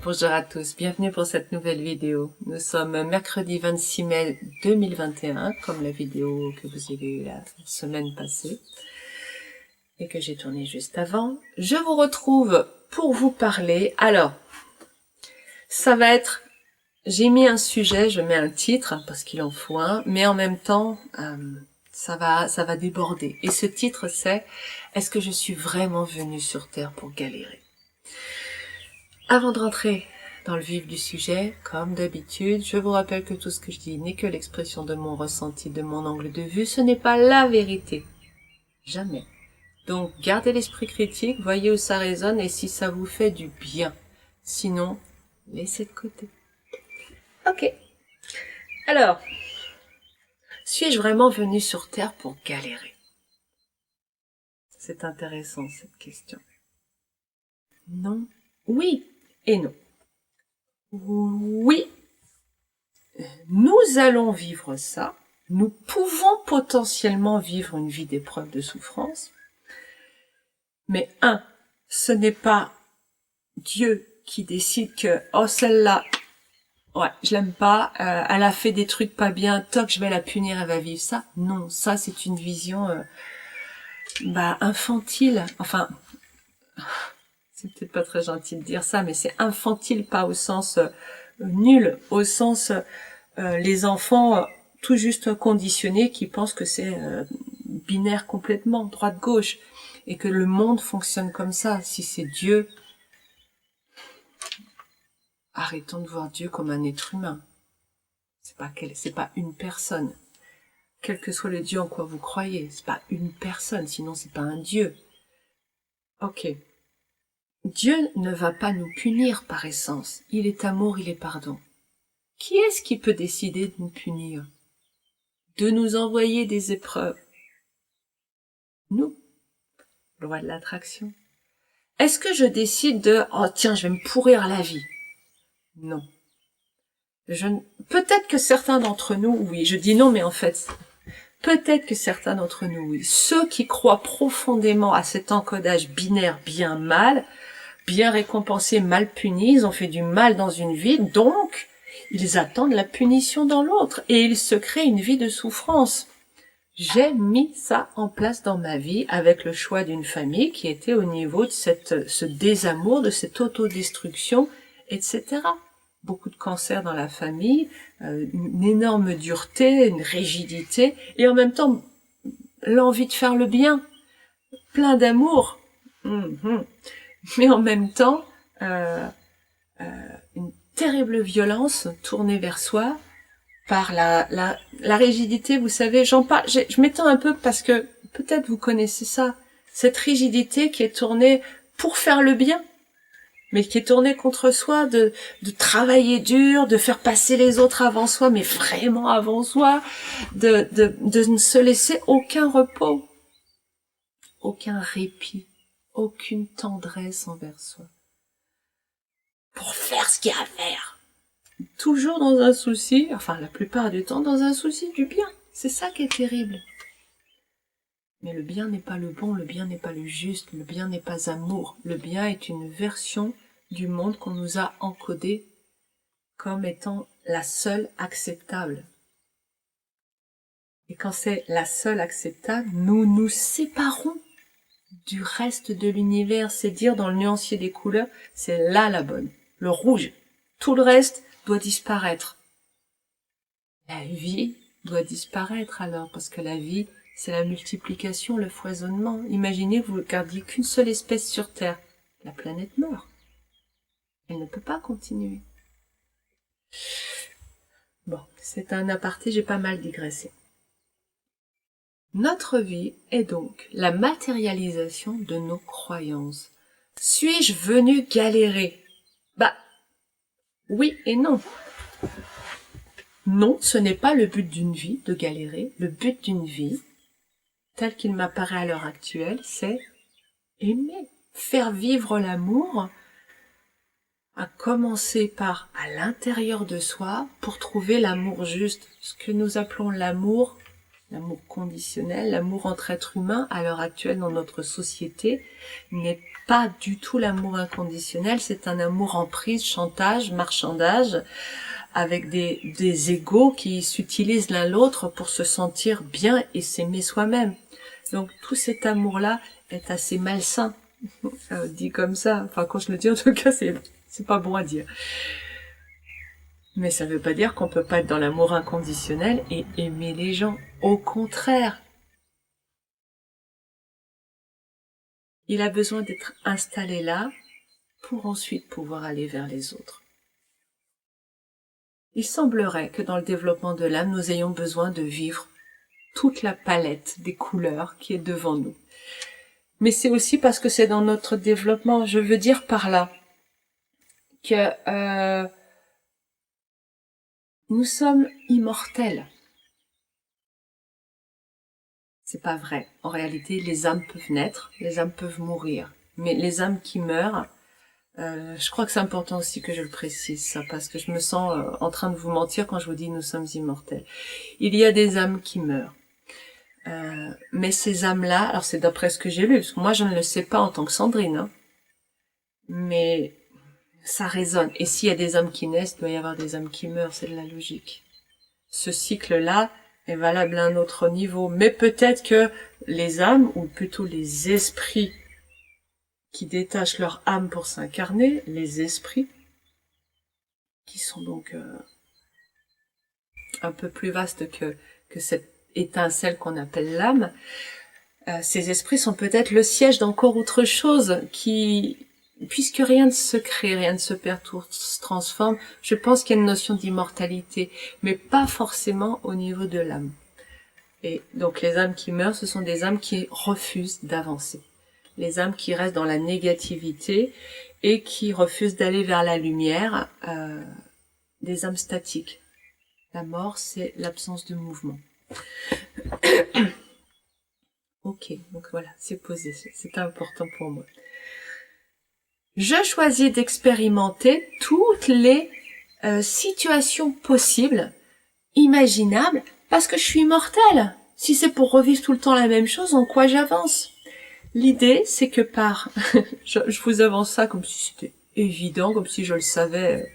Bonjour à tous, bienvenue pour cette nouvelle vidéo. Nous sommes mercredi 26 mai 2021, comme la vidéo que vous avez eue la semaine passée et que j'ai tournée juste avant. Je vous retrouve pour vous parler. Alors, ça va être... J'ai mis un sujet, je mets un titre, parce qu'il en faut un, mais en même temps, ça va déborder. Et ce titre, c'est « Est-ce que je suis vraiment venue sur Terre pour galérer ?» Avant de rentrer dans le vif du sujet, comme d'habitude, je vous rappelle que tout ce que je dis n'est que l'expression de mon ressenti, de mon angle de vue, ce n'est pas la vérité. Jamais. Donc, gardez l'esprit critique, voyez où ça résonne et si ça vous fait du bien. Sinon, laissez de côté. Ok. Alors, suis-je vraiment venu sur Terre pour galérer? C'est intéressant, cette question. Non. Oui et non. Oui, nous allons vivre ça. Nous pouvons potentiellement vivre une vie d'épreuve de souffrance. Mais ce n'est pas Dieu qui décide que, oh, celle-là, ouais, je l'aime pas, elle a fait des trucs pas bien, toc, je vais la punir, elle va vivre ça. Non, ça, c'est une vision, infantile. Enfin, c'est peut-être pas très gentil de dire ça, mais c'est infantile, pas au sens nul, au sens les enfants tout juste conditionnés qui pensent que c'est binaire complètement, droite-gauche, et que le monde fonctionne comme ça. Si c'est Dieu, arrêtons de voir Dieu comme un être humain. C'est pas une personne. Quel que soit le Dieu en quoi vous croyez, c'est pas une personne, sinon c'est pas un Dieu. Ok. Dieu ne va pas nous punir par essence. Il est amour, il est pardon. Qui est-ce qui peut décider de nous punir? De nous envoyer des épreuves? Nous. Loi de l'attraction. Est-ce que je décide de « Oh tiens, je vais me pourrir la vie » ? Non. Peut-être que certains d'entre nous, oui. Je dis non, mais en fait, peut-être que certains d'entre nous, oui. Ceux qui croient profondément à cet encodage binaire bien-mal, bien récompensé, mal puni, ils ont fait du mal dans une vie, donc ils attendent la punition dans l'autre et ils se créent une vie de souffrance. J'ai mis ça en place dans ma vie avec le choix d'une famille qui était au niveau de ce désamour, de cette autodestruction, etc. Beaucoup de cancers dans la famille, une énorme dureté, une rigidité, et en même temps, l'envie de faire le bien, plein d'amour, mais en même temps, une terrible violence tournée vers soi, par la rigidité, vous savez, j'en parle, je m'étends un peu parce que peut-être vous connaissez ça, cette rigidité qui est tournée pour faire le bien, mais qui est tournée contre soi, de travailler dur, de faire passer les autres avant soi, mais vraiment avant soi, de ne se laisser aucun repos, aucun répit, aucune tendresse envers soi, pour faire ce qu'il y a à faire. Toujours dans un souci, enfin la plupart du temps dans un souci du bien. C'est ça qui est terrible. Mais le bien n'est pas le bon, le bien n'est pas le juste, le bien n'est pas amour. Le bien est une version du monde qu'on nous a encodé comme étant la seule acceptable. Et quand c'est la seule acceptable, nous nous séparons du reste de l'univers. C'est dire dans le nuancier des couleurs, c'est là la bonne, le rouge. Tout le reste doit disparaître. La vie doit disparaître alors, parce que la vie, c'est la multiplication, le foisonnement. Imaginez que vous ne gardiez qu'une seule espèce sur Terre. La planète meurt. Elle ne peut pas continuer. Bon, c'est un aparté, j'ai pas mal digressé. Notre vie est donc la matérialisation de nos croyances. Suis-je venu galérer? Oui et non. Non, ce n'est pas le but d'une vie de galérer. Le but d'une vie, tel qu'il m'apparaît à l'heure actuelle, c'est aimer, faire vivre l'amour, à commencer par à l'intérieur de soi pour trouver l'amour juste, ce que nous appelons l'amour L'amour conditionnel, l'amour entre êtres humains, à l'heure actuelle dans notre société, n'est pas du tout l'amour inconditionnel, c'est un amour en prise, chantage, marchandage, avec des égos qui s'utilisent l'un l'autre pour se sentir bien et s'aimer soi-même. Donc tout cet amour-là est assez malsain, dit comme ça. Enfin, quand je le dis, en tout cas, c'est pas bon à dire. Mais ça veut pas dire qu'on peut pas être dans l'amour inconditionnel et aimer les gens. Au contraire, il a besoin d'être installé là pour ensuite pouvoir aller vers les autres. Il semblerait que dans le développement de l'âme, nous ayons besoin de vivre toute la palette des couleurs qui est devant nous. Mais c'est aussi parce que c'est dans notre développement. Je veux dire par là que nous sommes immortels. C'est pas vrai. En réalité, les âmes peuvent naître, les âmes peuvent mourir. Mais les âmes qui meurent, je crois que c'est important aussi que je le précise, ça, parce que je me sens en train de vous mentir quand je vous dis nous sommes immortels. Il y a des âmes qui meurent. Mais ces âmes-là, alors c'est d'après ce que j'ai lu, parce que moi je ne le sais pas en tant que Sandrine, hein, mais ça résonne. Et s'il y a des âmes qui naissent, il doit y avoir des âmes qui meurent, c'est de la logique. Ce cycle-là est valable à un autre niveau, mais peut-être que les âmes, ou plutôt les esprits qui détachent leur âme pour s'incarner, les esprits, qui sont donc un peu plus vastes que cette étincelle qu'on appelle l'âme, ces esprits sont peut-être le siège d'encore autre chose qui, puisque rien ne se crée, rien ne se perd, tout se transforme, je pense qu'il y a une notion d'immortalité, mais pas forcément au niveau de l'âme. Et donc les âmes qui meurent, ce sont des âmes qui refusent d'avancer. Les âmes qui restent dans la négativité et qui refusent d'aller vers la lumière, des âmes statiques. La mort, c'est l'absence de mouvement. Ok, donc voilà, c'est posé, c'est important pour moi. Je choisis d'expérimenter toutes les situations possibles, imaginables, parce que je suis mortelle. Si c'est pour revivre tout le temps la même chose, en quoi j'avance? L'idée, c'est que je vous avance ça comme si c'était évident, comme si je le savais.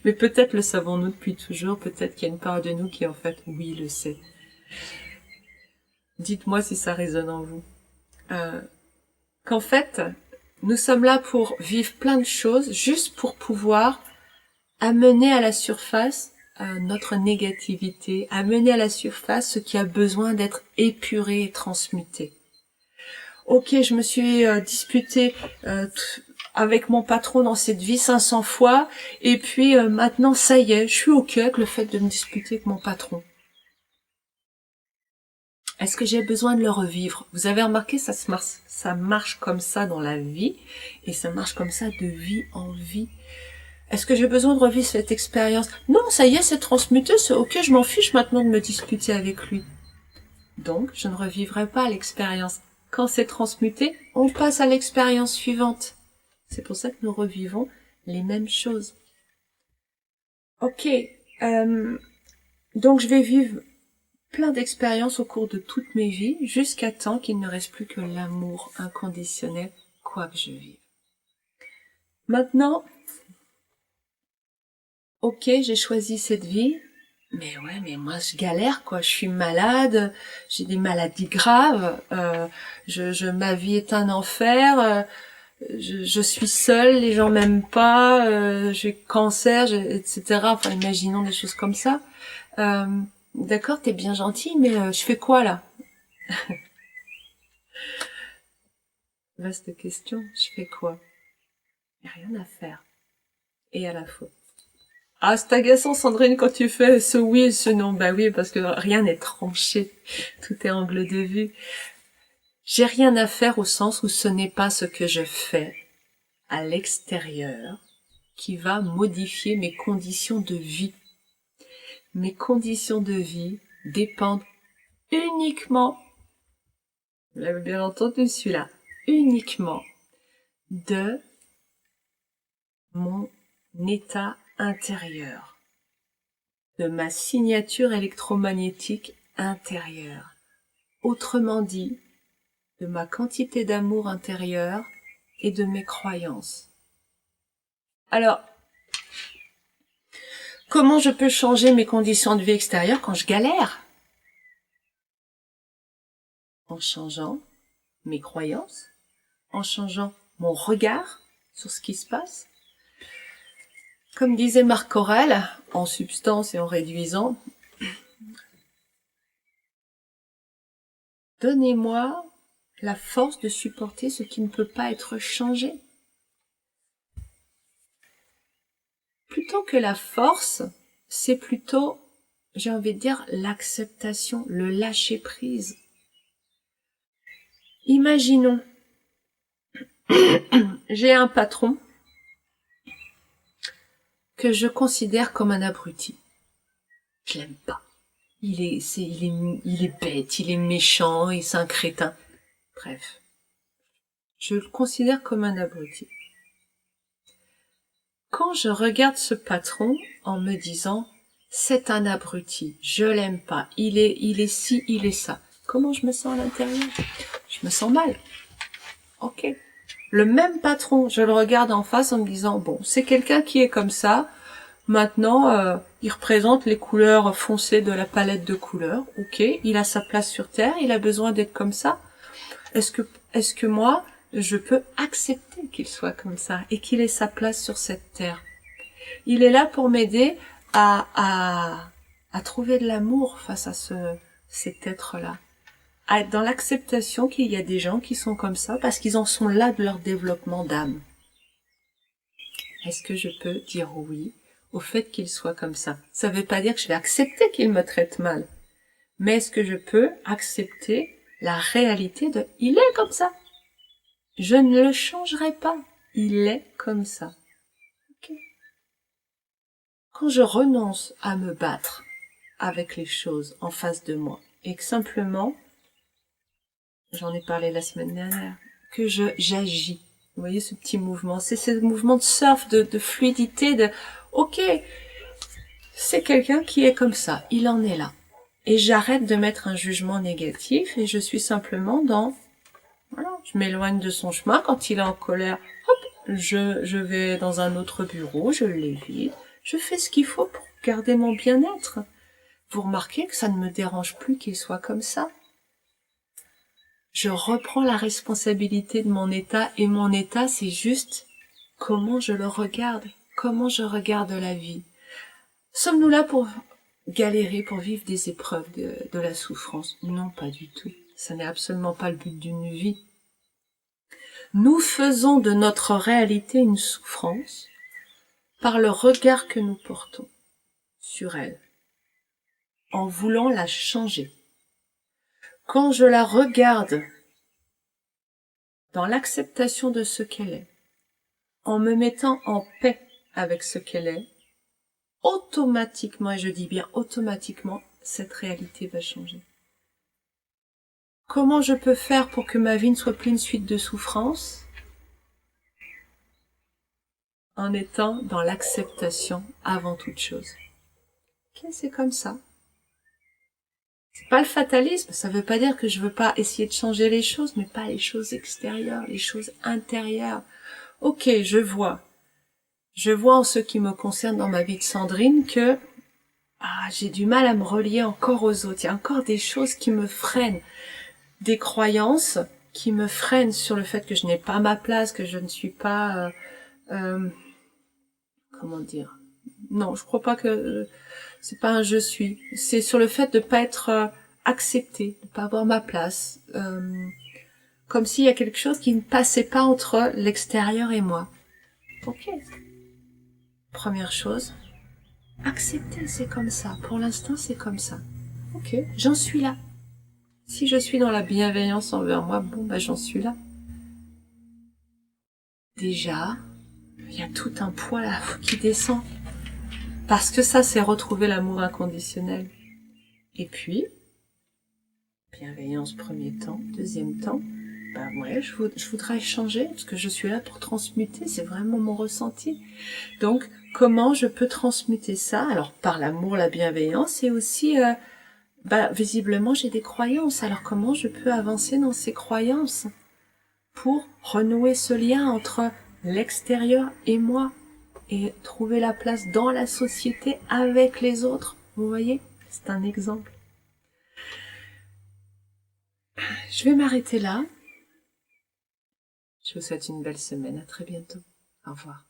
Mais peut-être le savons-nous depuis toujours, peut-être qu'il y a une part de nous qui en fait, oui, le sait. Dites-moi si ça résonne en vous. Qu'en fait, nous sommes là pour vivre plein de choses, juste pour pouvoir amener à la surface notre négativité, amener à la surface ce qui a besoin d'être épuré et transmuté. Ok, je me suis disputée avec mon patron dans cette vie 500 fois, et puis maintenant, ça y est, je suis ok avec le fait de me disputer avec mon patron. Est-ce que j'ai besoin de le revivre? Vous avez remarqué, ça marche comme ça dans la vie, et ça marche comme ça de vie en vie. Est-ce que j'ai besoin de revivre cette expérience? Non, ça y est, c'est transmuté, c'est ok, je m'en fiche maintenant de me disputer avec lui. Donc, je ne revivrai pas l'expérience. Quand c'est transmuté, on passe à l'expérience suivante. C'est pour ça que nous revivons les mêmes choses. Ok, donc je vais vivre plein d'expériences au cours de toute mes vies, jusqu'à temps qu'il ne reste plus que l'amour inconditionnel, quoi que je vive. Maintenant, ok, j'ai choisi cette vie, mais ouais, mais moi je galère quoi, je suis malade, j'ai des maladies graves, ma vie est un enfer, je suis seule, les gens m'aiment pas, j'ai cancer, etc. Enfin, imaginons des choses comme ça. D'accord, t'es bien gentil, mais je fais quoi là? Vaste question, je fais quoi? Y a rien à faire. Et à la fois. Ah, c'est agaçant, Sandrine, quand tu fais ce oui et ce non. Bah oui, parce que rien n'est tranché. Tout est angle de vue. J'ai rien à faire au sens où ce n'est pas ce que je fais à l'extérieur qui va modifier mes conditions de vie. Mes conditions de vie dépendent uniquement, vous l'avez bien entendu celui-là, uniquement de mon état intérieur, de ma signature électromagnétique intérieure. Autrement dit, de ma quantité d'amour intérieur et de mes croyances. Alors, comment je peux changer mes conditions de vie extérieures quand je galère? En changeant mes croyances, en changeant mon regard sur ce qui se passe. Comme disait Marc Aurèle, en substance et en réduisant, donnez-moi la force de supporter ce qui ne peut pas être changé. Plutôt que la force, c'est plutôt, j'ai envie de dire, l'acceptation, le lâcher-prise. Imaginons, j'ai un patron que je considère comme un abruti. Je l'aime pas. Il est bête, il est méchant, et c'est un crétin. Bref. Je le considère comme un abruti. Quand je regarde ce patron en me disant, c'est un abruti, je l'aime pas, il est ci, il est ça. Comment je me sens à l'intérieur? Je me sens mal. Ok. Le même patron, je le regarde en face en me disant, bon, c'est quelqu'un qui est comme ça. Maintenant, il représente les couleurs foncées de la palette de couleurs. Ok, il a sa place sur Terre, il a besoin d'être comme ça. Est-ce que moi, je peux accepter qu'il soit comme ça et qu'il ait sa place sur cette Terre? Il est là pour m'aider à trouver de l'amour face à cet être-là. À être dans l'acceptation qu'il y a des gens qui sont comme ça parce qu'ils en sont là de leur développement d'âme. Est-ce que je peux dire oui au fait qu'il soit comme ça? Ça ne veut pas dire que je vais accepter qu'il me traite mal. Mais est-ce que je peux accepter la réalité de « il est comme ça ». Je ne le changerai pas. Il est comme ça. Okay. Quand je renonce à me battre avec les choses en face de moi et que simplement, j'en ai parlé la semaine dernière, que j'agis. Vous voyez ce petit mouvement, c'est ce mouvement de surf, de fluidité, de ok, c'est quelqu'un qui est comme ça, il en est là. Et j'arrête de mettre un jugement négatif et je suis simplement dans, voilà, je m'éloigne de son chemin. Quand il est en colère, hop, je vais dans un autre bureau, je l'évite, je fais ce qu'il faut pour garder mon bien-être. Vous remarquez que ça ne me dérange plus qu'il soit comme ça. Je reprends la responsabilité de mon état et mon état, c'est juste comment je le regarde, comment je regarde la vie. Sommes-nous là pour galérer, pour vivre des épreuves de la souffrance? Non, pas du tout. Ça n'est absolument pas le but d'une vie. Nous faisons de notre réalité une souffrance par le regard que nous portons sur elle, en voulant la changer. Quand je la regarde dans l'acceptation de ce qu'elle est, en me mettant en paix avec ce qu'elle est, automatiquement, et je dis bien automatiquement, cette réalité va changer. Comment je peux faire pour que ma vie ne soit plus une suite de souffrances? En étant dans l'acceptation avant toute chose. Ok, c'est comme ça. C'est pas le fatalisme, ça veut pas dire que je veux pas essayer de changer les choses, mais pas les choses extérieures, les choses intérieures. Ok, je vois en ce qui me concerne dans ma vie de Sandrine que j'ai du mal à me relier encore aux autres. Il y a encore des choses qui me freinent, des croyances qui me freinent sur le fait que je n'ai pas ma place, que je ne suis pas... comment dire? Non, je crois pas que... c'est pas un je suis. C'est sur le fait de pas être acceptée, de pas avoir ma place. Comme s'il y a quelque chose qui ne passait pas entre l'extérieur et moi. Ok. Première chose, accepter, c'est comme ça. Pour l'instant, c'est comme ça. Ok, j'en suis là. Si je suis dans la bienveillance envers moi, bon, j'en suis là. Déjà, il y a tout un poids là qui descend. Parce que ça, c'est retrouver l'amour inconditionnel. Et puis, bienveillance premier temps, deuxième temps, ouais, je voudrais changer, parce que je suis là pour transmuter, c'est vraiment mon ressenti. Donc, comment je peux transmuter ça? Alors, par l'amour, la bienveillance, et aussi bah, visiblement j'ai des croyances, alors comment je peux avancer dans ces croyances pour renouer ce lien entre l'extérieur et moi et trouver la place dans la société avec les autres, vous voyez? C'est un exemple. Je vais m'arrêter là. Je vous souhaite une belle semaine, à très bientôt. Au revoir.